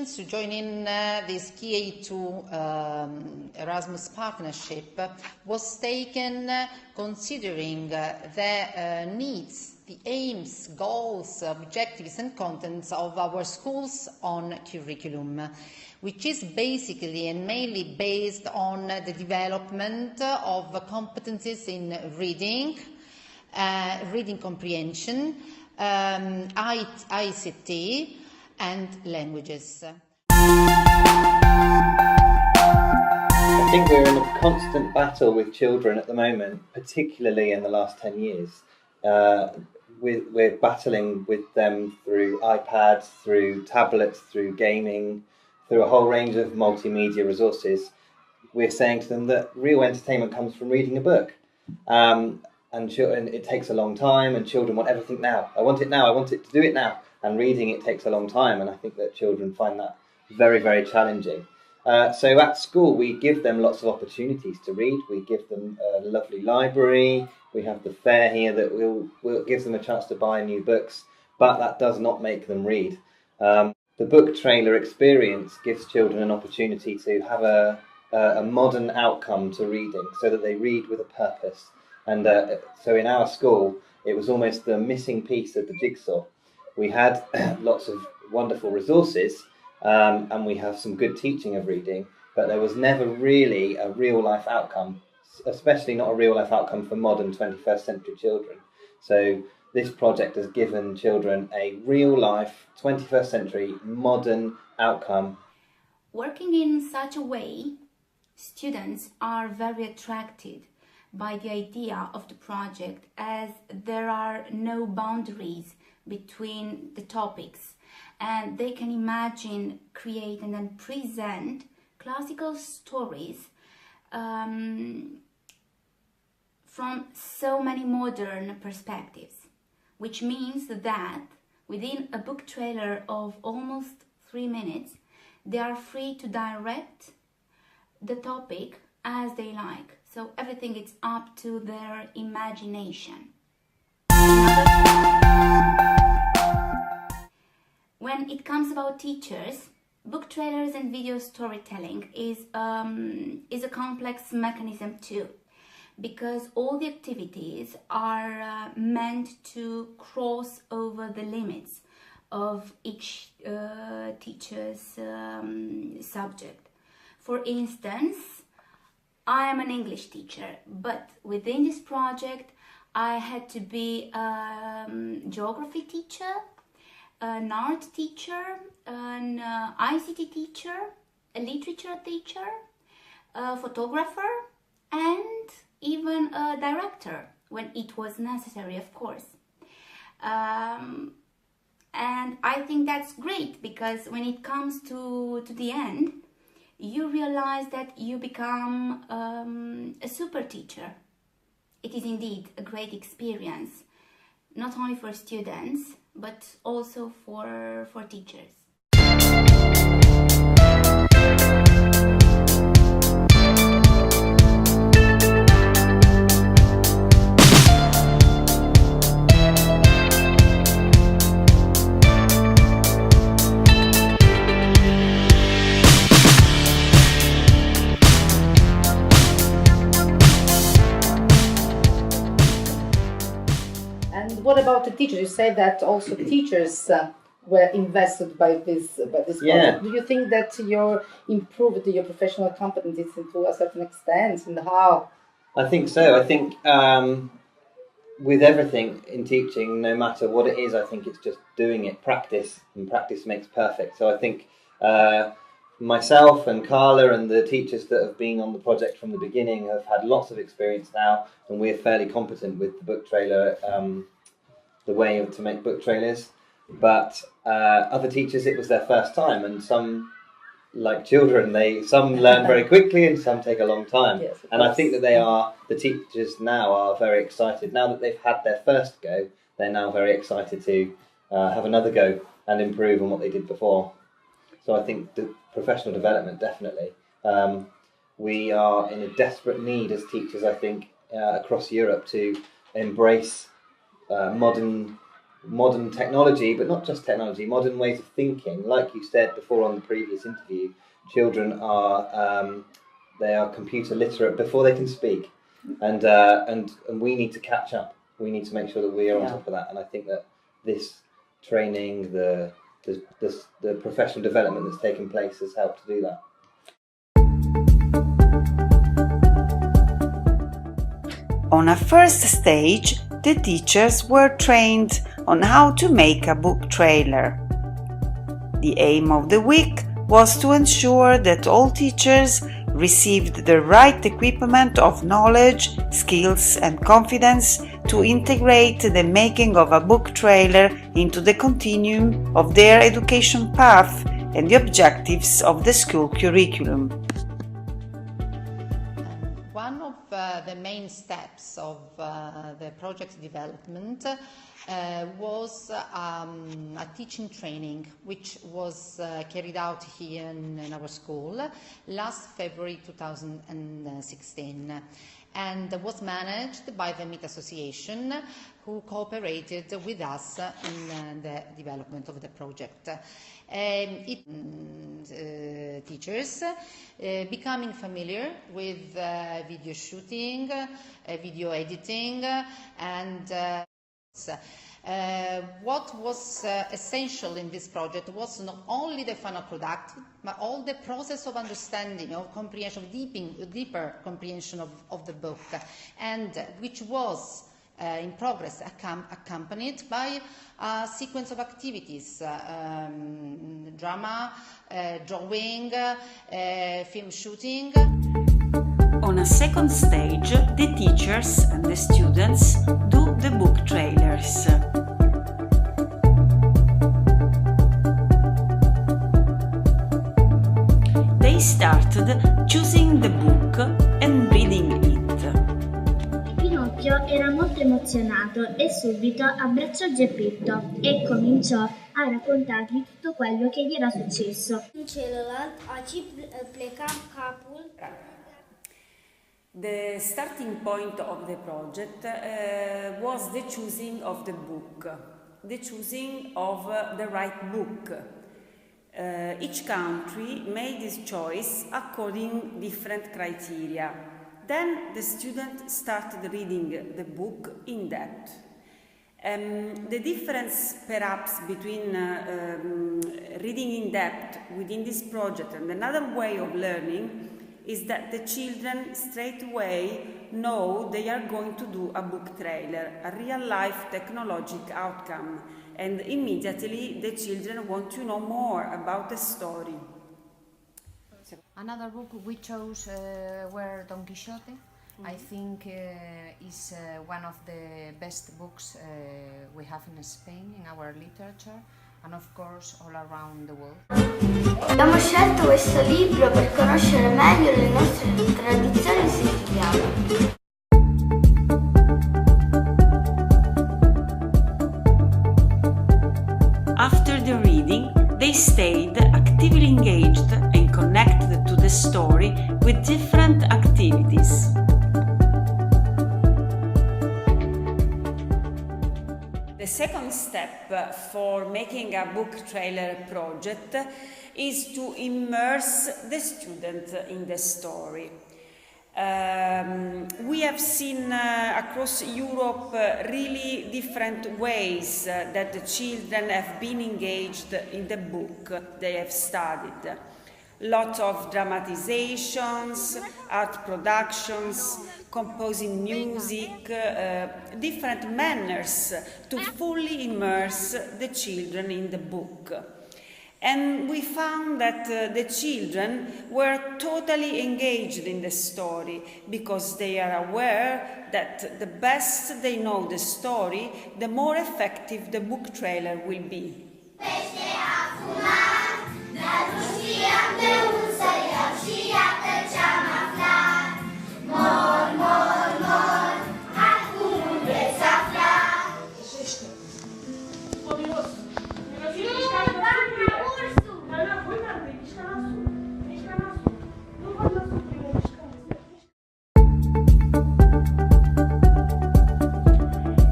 decisions to join in this KA2 Erasmus partnership was taken considering the needs, the aims, goals, objectives and contents of our schools on curriculum, which is basically and mainly based on the development of competencies in reading, reading comprehension, ICT and languages. I think we're in a constant battle with children at the moment, particularly in the last 10 years. We're battling with them through iPads, through tablets, through gaming, through a whole range of multimedia resources. We're saying to them that real entertainment comes from reading a book. And it takes a long time, and children want everything now. I want it now, I want it to do it now. And reading it takes a long time, and I think that children find that very, very challenging. So at school, we give them lots of opportunities to read. We give them a lovely library. We have the fair here that will give them a chance to buy new books, but that does not make them read. The book trailer experience gives children an opportunity to have a modern outcome to reading, so that they read with a purpose. And so in our school, it was almost the missing piece of the jigsaw. We had lots of wonderful resources, and we have some good teaching of reading, but there was never really a real-life outcome, especially not a real-life outcome for modern 21st century children. So this project has given children a real-life 21st century modern outcome. Working in such a way, students are very attracted by the idea of the project, as there are no boundaries between the topics, and they can imagine, create and then present classical stories from so many modern perspectives, which means that within a book trailer of almost 3 minutes, they are free to direct the topic as they like. So everything is up to their imagination. When it comes about teachers, book trailers and video storytelling is a complex mechanism too, because all the activities are meant to cross over the limits of each teacher's subject. For instance, I am an English teacher, but within this project I had to be a geography teacher, an art teacher, an ICT teacher, a literature teacher, a photographer, and even a director when it was necessary, of course. And I think that's great, because when it comes to the end, you realize that you become a super teacher. It is indeed a great experience, not only for students, but also for teachers. What about the teachers? You say that also teachers were invested by this project. Yeah. Do you think that you improved your professional competencies to a certain extent, and how? I think so. I think with everything in teaching, no matter what it is, I think it's just doing it, practice, and practice makes perfect. So I think myself and Carla and the teachers that have been on the project from the beginning have had lots of experience now, and we're fairly competent with the book trailer, the way to make book trailers. But other teachers, it was their first time, and some, like children, some learn very quickly and some take a long time. Yes, and I think that the teachers now are very excited. Now that they've had their first go, they're now very excited to have another go and improve on what they did before. So I think the professional development, definitely. We are in a desperate need as teachers, I think, across Europe to embrace modern modern technology, but not just technology, modern ways of thinking. Like you said before on the previous interview, children are they are computer literate before they can speak, and we need to catch up. We need to make sure that we are on top of that. And I think that this training, the professional development that's taken place has helped to do that. On a first stage, the teachers were trained on how to make a book trailer. The aim of the week was to ensure that all teachers received the right equipment of knowledge, skills and confidence to integrate the making of a book trailer into the continuum of their education path and the objectives of the school curriculum. One of the main steps of the project development was a teaching training which was carried out here in our school last February 2016 and was managed by the MIT Association, who cooperated with us in the development of the project. Teachers becoming familiar with video shooting, video editing, and what was essential in this project was not only the final product, but all the process of understanding, of comprehension, of deeper comprehension of the book, and which was in progress, accompanied by a sequence of activities, drama, drawing, film shooting. On a second stage, the teachers and the students do the book trailers. They started choosing the book and reading it. Pinocchio era molto emozionato e subito abbracciò Geppetto e cominciò a raccontargli tutto quello che gli era successo. Celălalt aici pleca capul. The starting point of the project was the choosing of the book, the choosing of the right book. Each country made its choice according different criteria. Then the student started reading the book in depth. The difference perhaps between reading in depth within this project and another way of learning is that the children straight away know they are going to do a book trailer, a real-life technologic outcome, and immediately the children want to know more about the story. Another book we chose were Don Quixote. I think is one of the best books we have in Spain in our literature, and of course all around the world. Abbiamo scelto questo libro per conoscere meglio le nostre tradizioni siciliane. After the reading, they stayed actively engaged and connected to the story with different activities. The second step for making a book trailer project is to immerse the student in the story. We have seen across Europe really different ways that the children have been engaged in the book they have studied. Lots of dramatizations, art productions, composing music, different manners to fully immerse the children in the book. And we found that the children were totally engaged in the story because they are aware that the best they know the story, the more effective the book trailer will be.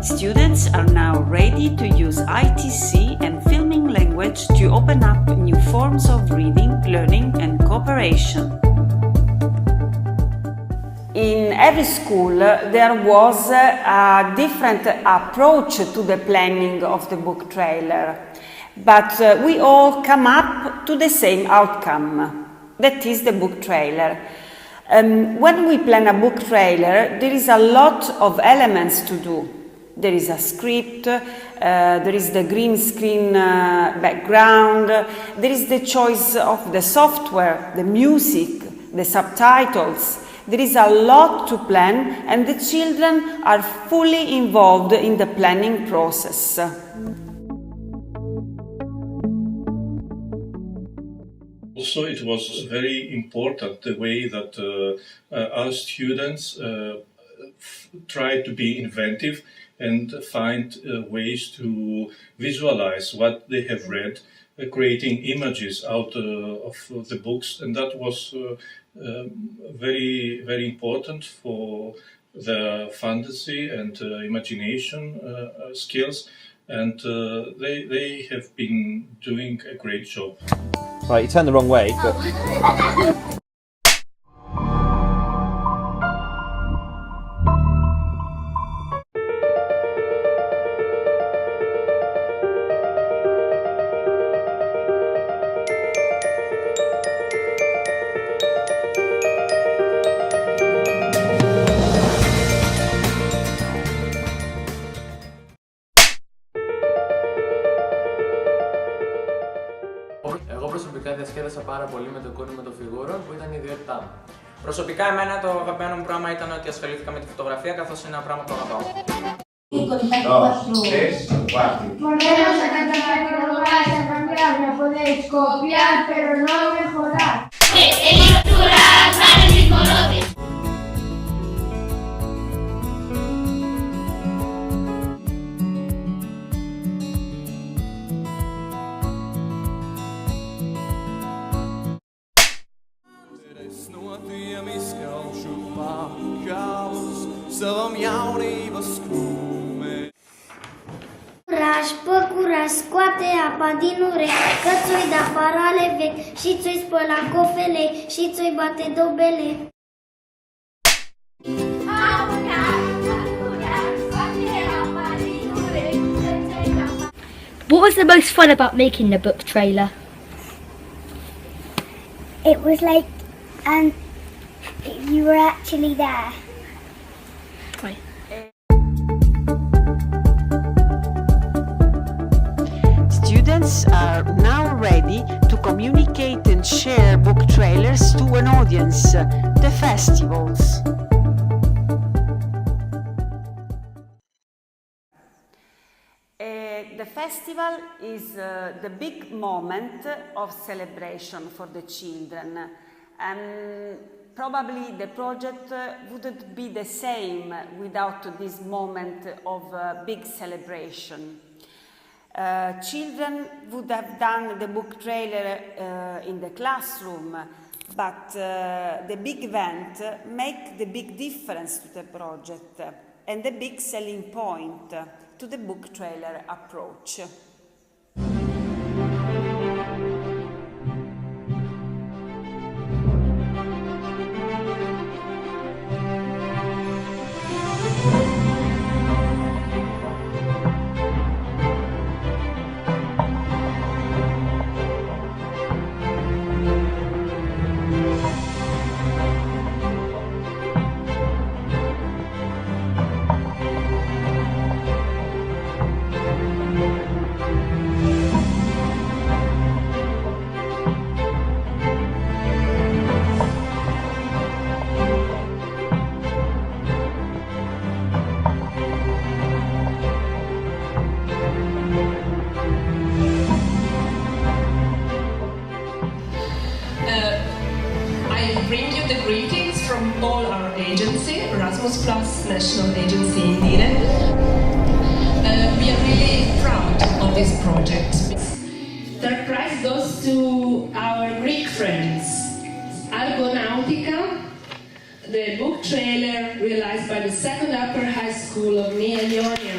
Students Students are now ready to use ITC and filming language to open up new forms of reading, learning and cooperation. In every school there was a different approach to the planning of the book trailer, but we all come up to the same outcome, that is the book trailer. When we plan a book trailer, there is a lot of elements to do. There is a script, there is the green screen background, there is the choice of the software, the music, the subtitles. There is a lot to plan, and the children are fully involved in the planning process. Also, it was very important the way that our students tried to be inventive and find ways to visualize what they have read, creating images out of the books, and that was very, very important for the fantasy and imagination skills, and they have been doing a great job. Right, you turned the wrong way, but... Εγώ προσωπικά διασκέδασα πάρα πολύ με το κούνημα των φιγούρων που ήταν η ιδιότητά μου. Προσωπικά, εμένα το αγαπημένο μου πράγμα ήταν ότι ασχολήθηκα με τη φωτογραφία, καθώς είναι ένα πράγμα που αγαπάω. Ponemos a cantar con lugares a cambiar, me podéis copiar, pero no mejorar. Păcura scoate apa din urechi, că ți-oi da farale vechi și ți-oi spăla cofele și ți-oi bate dobele. What was the most fun about making the book trailer? It was like, you were actually there. Right. Students are now ready to communicate and share book trailers to an audience, the festivals. The festival is the big moment of celebration for the children, and probably the project wouldn't be the same without this moment of big celebration. Children would have done the book trailer in the classroom, but the big event make the big difference to the project and the big selling point to the book trailer approach. bring you the greetings from all our agency, Erasmus Plus National Agency in Lille. We are really proud of this project. Third prize goes to our Greek friends, Argonautica, the book trailer realized by the second upper high school of Mia Ionia.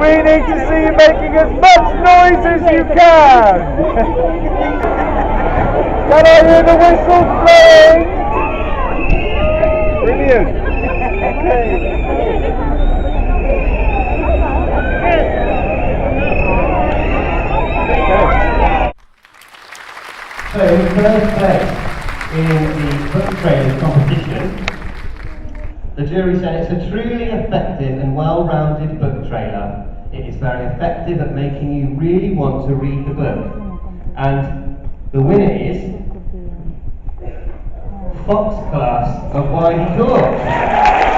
We need to see you making as much noise as you can. Can I hear the whistle blowing? Brilliant. Okay. So in first place in the book training competition, the jury said it's a truly effective and well-rounded book trailer. It is very effective at making you really want to read the book. And the winner is Fox Class of Whitey Court.